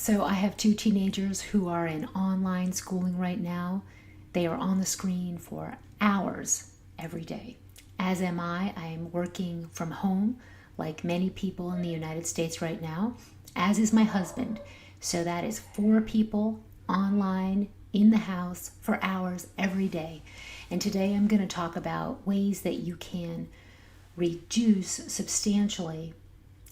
So I have two teenagers who are in online schooling right now. They are on the screen for hours every day. As am I. I am working from home like many people in the United States right now, as is my husband. So that is 4 people online in the house for hours every day. And today I'm going to talk about ways that you can reduce substantially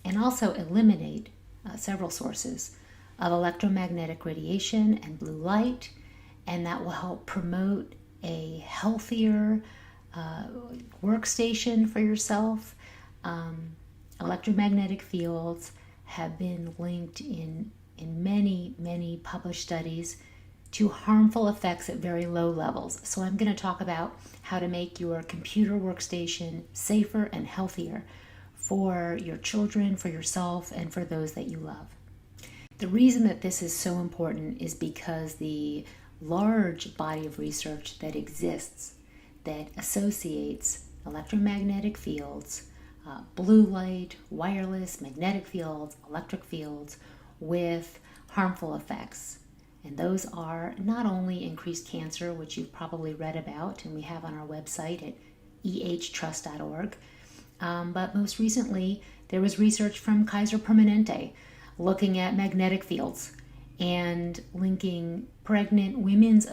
and also eliminate several sources of electromagnetic radiation and blue light, and that will help promote a healthier workstation for yourself. Electromagnetic fields have been linked in many published studies to harmful effects at very low levels. So I'm going to talk about how to make your computer workstation safer and healthier for your children, for yourself, and for those that you love. The reason that this is so important is because the large body of research that exists that associates electromagnetic fields, blue light, wireless, magnetic fields, electric fields, with harmful effects. And those are not only increased cancer, which you've probably read about and we have on our website at ehtrust.org, but most recently there was research from Kaiser Permanente looking at magnetic fields and linking pregnant women's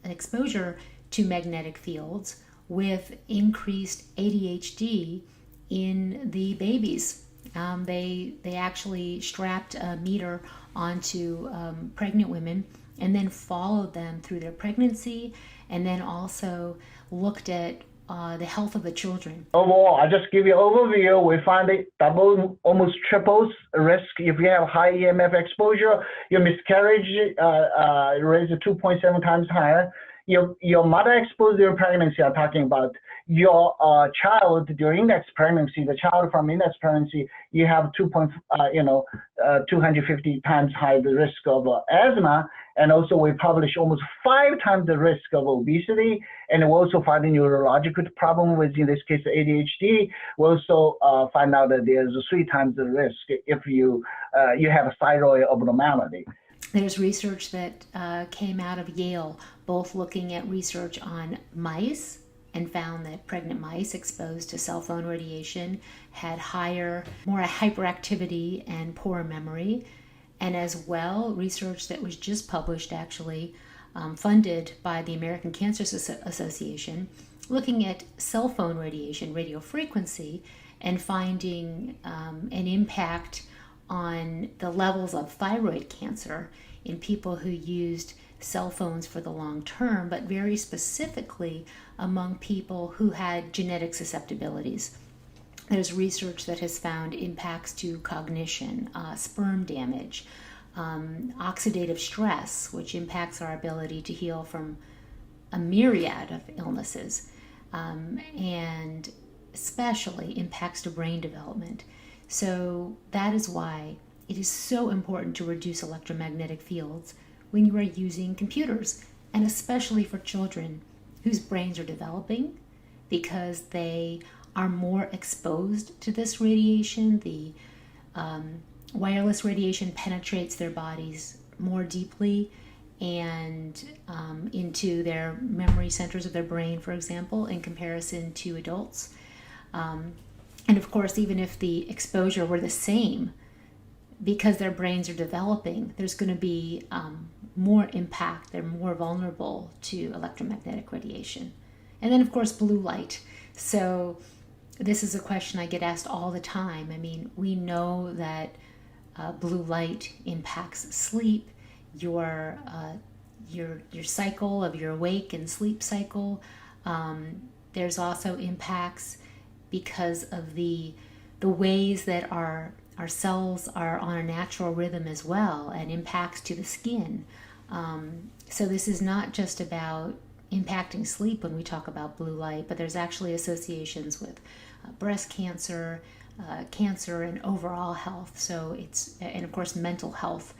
exposure to magnetic fields with increased ADHD in the babies. They actually strapped a meter onto pregnant women and then followed them through their pregnancy, and then also looked at the health of the children. Overall, I just give you an overview. We find it double, almost triples risk if you have high EMF exposure. Your miscarriage rate is 2.7 times higher. Your mother exposed during pregnancy, I'm talking about your child during that pregnancy, the child from index pregnancy, you have 250 times higher the risk of asthma. And also we publish almost 5 times the risk of obesity. And we also find a neurological problem with, in this case, ADHD. We also find out that there's 3 times the risk if you have a thyroid abnormality. There's research that came out of Yale, both looking at research on mice, and found that pregnant mice exposed to cell phone radiation had more hyperactivity and poor memory. And as well, research that was just published, actually, funded by the American Cancer Association, looking at cell phone radiation, radio frequency, and finding an impact on the levels of thyroid cancer in people who used cell phones for the long term, but very specifically among people who had genetic susceptibilities. There's research that has found impacts to cognition, sperm damage, oxidative stress, which impacts our ability to heal from a myriad of illnesses, and especially impacts to brain development. So that is why it is so important to reduce electromagnetic fields when you are using computers, and especially for children whose brains are developing, because they are more exposed to this radiation. The wireless radiation penetrates their bodies more deeply and into their memory centers of their brain, for example, in comparison to adults. And of course, even if the exposure were the same, because their brains are developing, there's going to be more impact. They're more vulnerable to electromagnetic radiation. And then, of course, blue light. So this is a question I get asked all the time. I mean, we know that blue light impacts sleep, your cycle of your awake and sleep cycle. There's also impacts because of the ways that our cells are on a natural rhythm as well, and impacts to the skin. So this is not just about impacting sleep when we talk about blue light, but there's actually associations with breast cancer, cancer, and overall health. So and of course mental health.